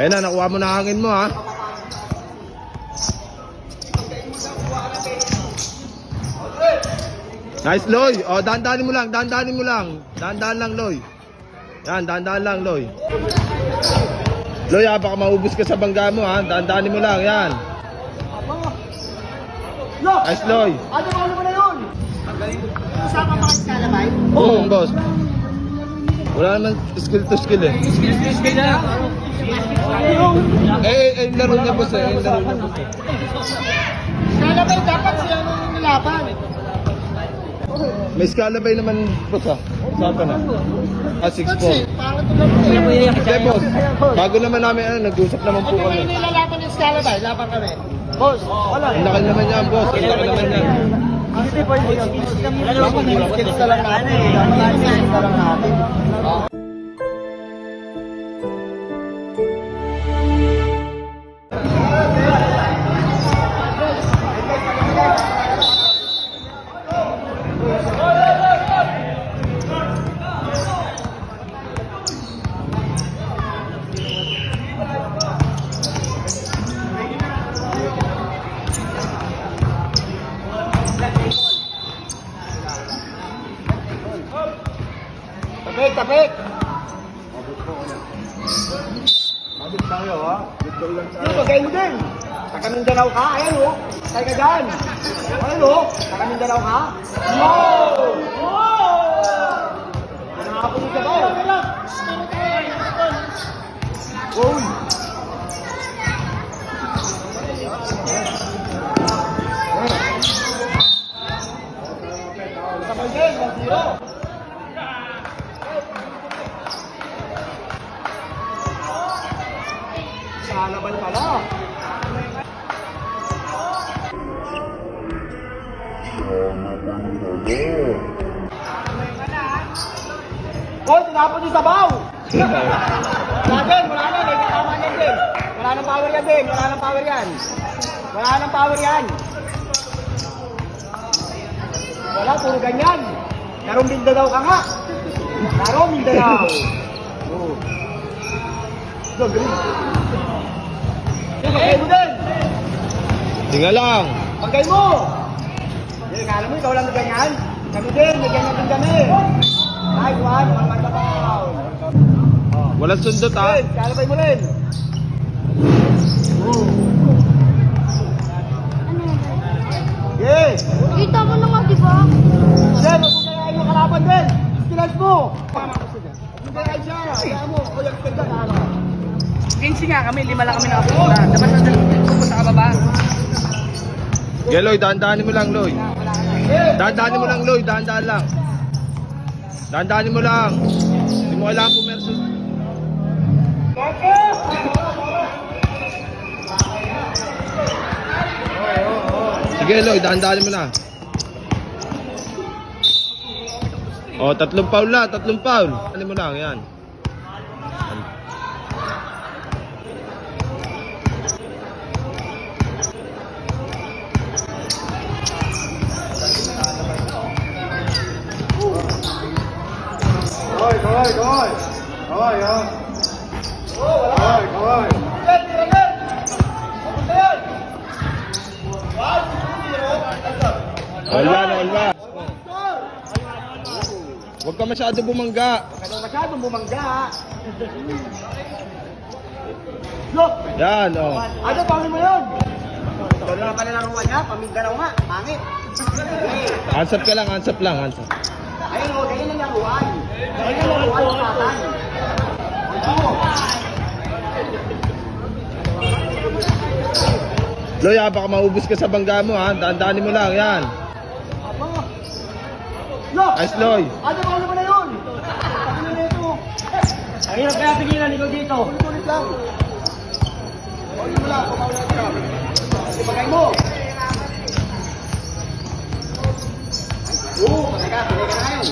Ayun na, nakuha mo na hangin mo ha. Nice, Loy. O, dahan-dahanin mo lang, dahan-dahanin mo lang. Dahan-dahan lang, Loy. Yan, dahan-dahan lang, Loy. Loy, ha, baka maubos ka sa bangga mo, ha. Dahan-dahanin mo lang, yan. Nice, Loy. Ano mo na yun? Usama pa kasi kalabay? Oo, boss. Wala naman skill to skill eh. Skill na. Yung laro niya, boss eh. Yung laro niya, boss eh. Kalabay dapat siya nung nilaban. May Scalabay naman, boss ha. Saka na. 6'4". Parang tulad mo. Hindi, boss. Bago naman namin, nag-usap naman po Ano kami. yung nilalaban yung Scalabay? Laban kami. Boss, wala. Ang laki naman yan, boss. Ang laki naman yan. Hindi po yung skills na lang natin. Skills na lang natin. Tapik, tapik! Mabit tayo, ha? Yung bagay mo din. Taga Mindanao ka, ayan o. Tayo ka dyan. Ayan o. Taga Mindanao ka. Wow! Wow! Nakakapun ka ba? Uy! Sabay din, 1-0. Kalaban pala. Hoy, tinapon yung sabaw! Wala din, wala na, may kasama niyan din. Wala nang power yan din, wala nang power yan. Wala nang power yan. Wala, puro ganyan. Karong Mindanao ka nga. Karong Mindanao. Oh. Go, green. Pagkay mo din! Tingnan lang. Pagkay mo! Eh, kala mo ikaw lang na ganyan? Kami din, may ganyan din kami. Ay, one man ka pa. Walang sundot, ha? Eh, kalabay mo rin. Yes! Kita mo na nga, di ba? Then, huwag mo kayaan yung kalaban din. Skills mo! Huwag kayaan siya. Kaya mo, o yung skills na ano. 15 nga kami, 5 lang kami nakapunta. Dapat na dalawang sa kababa. Yeah, Loy, dahan-dahanin mo lang, Loy. Dahan-dahanin mo lang, Loy. Dahan-dahan lang. Dahan-dahanin mo lang. Hindi mo kailangan pumerso. Sige, Loy, dahan-dahanin mo na. O, 3 foul na, 3 foul. Ano mo lang, yan. Kaway, ha? Kaway. Olva. Huwag ka masyado bumangga. Kaya masyadong bumangga. Look! Yan, o. Ano, paano mo yun? Ito na pala naruan niya, Pamindanaw nga, pangit. Ansap ka lang, ansap lang, ansap. Ayun o, ganyan ang laruan. Ganyan ang laruan ng patan. Loy, ha, baka maubos ka sa bangga mo, ha. Dahan-dahanin mo lang, yan. Look! Nice, Loy. Ano, paano mo na yun? Ano na ito? Ang hirap kaya pigilan ikaw dito. Ulit lang. Ulit mo lang, pumaulat ka. Kasi bagay mo. Oo, patay ka na ngayon.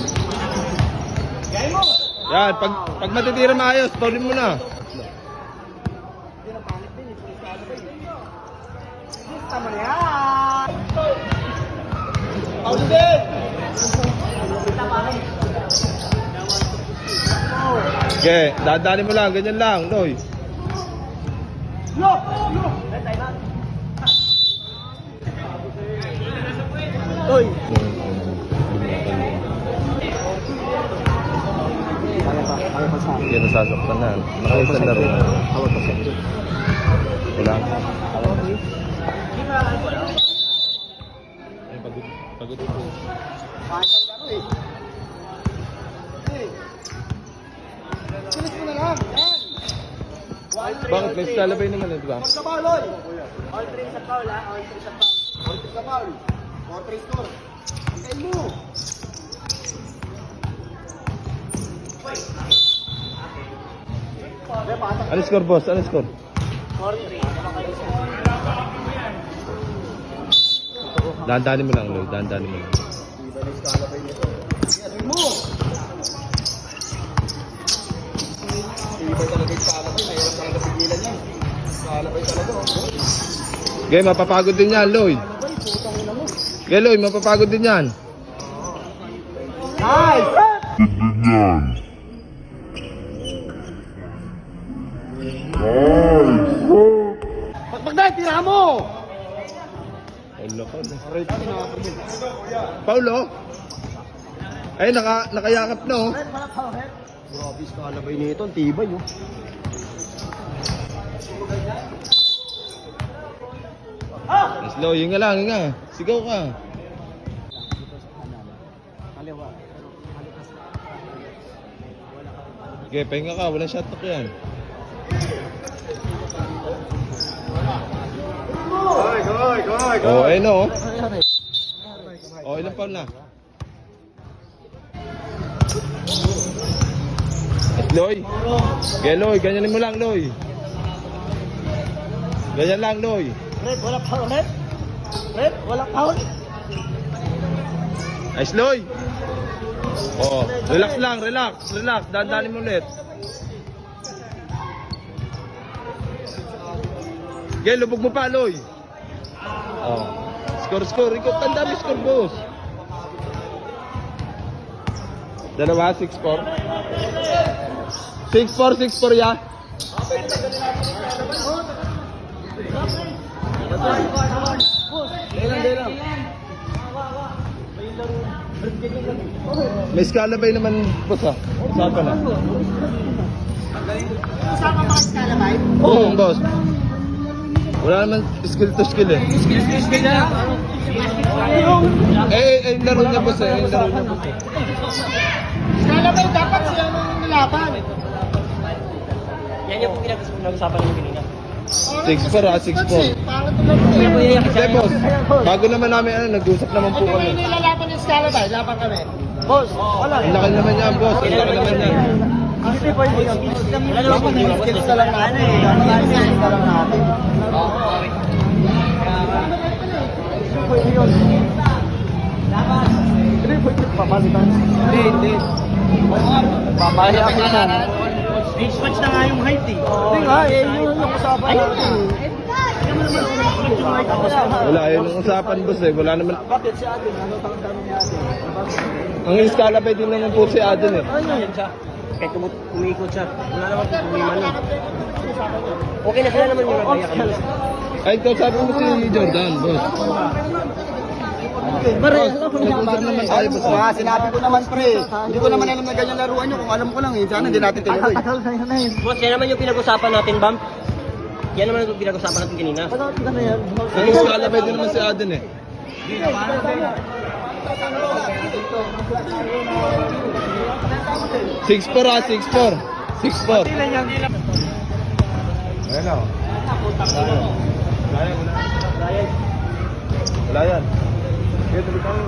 Gaya mo. Yan, pag matitira maayos, paulin mo na. Hindi na pangit din. Tama na yan. Paulo din. Okay, dahan-dahanin mo lang, ganyan lang, Loy. Loy. Hindi nasasaktan na. Nakaisang laro na. Wala. Ay, pagod. Pagod ito. Bilis mo na lang. Bakit? May lalabay naman eh, di ba? Sa foul, Loy. All three sa foul, ha? All three sa foul. All three sa foul. All three score. Antayin mo. Ano score, boss? Ano score? Dahan-dahanin mo lang, Lloyd. Dahan-dahanin mo lang. Antayin mo. Ibay talaga yung kalabay. Mahirap talaga pigilan yan. Kalabay talaga. Okay, mapapagod din yan, Lloyd. Okay, Lloyd, mapapagod din yan. Nice! Pagpagday, tira mo! Paulo, Paulo. Paulo? Ay, nakayakap na, oh. Grabe, kalabay nito. Ang tibay, oh. Yes, Lloyd, yun nga lang, yun nga. Sigaw ka. Okay, pahinga ka. Walang shot talk yan. Oh, ayun o. Oh, ilang pound na? At Loy. Okay, Loy. Ganyanin mo lang, Loy. Ganyan lang, Loy. Red, wala foul, Red. Red, wala foul. Nice, Loy. Oh, relax lang, relax. Relax. Dandanin mo ulit. Okay, lubog mo pa, Loy. Oh. Score. Ikaw, tanda mo score, boss. Dalawa, 6-4. 6-4, ya. May skalabay naman, boss, ha? Usapan na. Usama ba kalabay? Oo, boss. Wala naman skill to skill eh. Skill na. Laro niya boss eh. Laro niya boss eh. Kalabay dapat siya nung nilaban. Yan yung pinag-usapan namin kanina. 6-4 ah, 6-4. Pangat na lang. Hindi boss, bago naman namin nag-usap naman po Kung may kami. nilalaban yung kalabay, laban kami. Boss, wala. Ang laki naman yan boss, ang laki naman yan. Hindi po yung wala naman po yung skills na lang natin. Skills na lang natin. Pwede yun. Hindi, pwede papalitan. Hindi. Papaya ka na. Stage match na nga yung height eh. Hindi nga, yun yung usapan natin. Wala, yun ang usapan boss eh. Wala naman. Bakit si Adin? Ano tanong ni Adin? Ang iskalabay din naman po si Adon eh. Yan siya. Kahit kumikot siya. Wala naman po problema nun. Okay na sila naman yung nabaya kami. Ay, ikaw sabi mo si Jordan, boss. Boss, nag-usap naman tayo boss. Nga, sinabi ko naman pre. Hindi ko naman alam na ganyan laruan nyo. Kung alam ko lang eh, sana hindi natin tinuloy. Boss, yan naman yung pinag-usapan natin, Bam. Yan naman yung pinag-usapan natin kanina. Ang iskalabay din naman si Adon eh. 6-4 ah, 6-4. 6-4. Ayan o. Wala yan. Sige, tuloy tayo.